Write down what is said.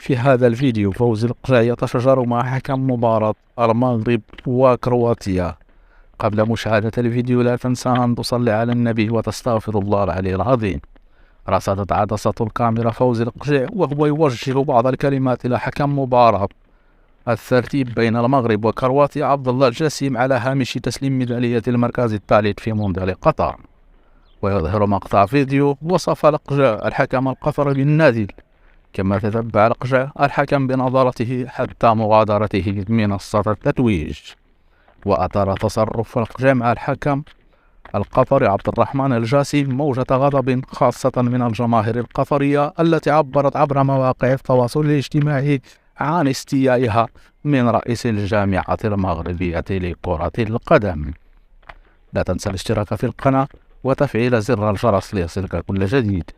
في هذا الفيديو فوزي القجع يتشاجر مع حكم مباراة المغرب وكرواتيا. قبل مشاهدة الفيديو لا تنسى أن تصلي على النبي وتستغفر الله العلي العظيم. رصدت عدسة الكاميرا فوزي القجع وهو يوجه بعض الكلمات إلى حكم مباراة الترتيب بين المغرب وكرواتيا عبد الله الجسيم على هامش تسليم ميدالية المركز الثالث في مونديال قطر. ويظهر مقطع فيديو وصف القجع الحكم القطري بالنادل، كما تتبع القجع الحكم بنظرته حتى مغادرته منصة التتويج. وأثار تصرف القجع مع الحكم القطري عبد الرحمن الجاسم موجة غضب خاصة من الجماهير القطرية التي عبرت عبر مواقع التواصل الاجتماعي عن استيائها من رئيس الجامعة المغربية لكرة القدم. لا تنسى الاشتراك في القناة وتفعيل زر الجرس ليصلك كل جديد.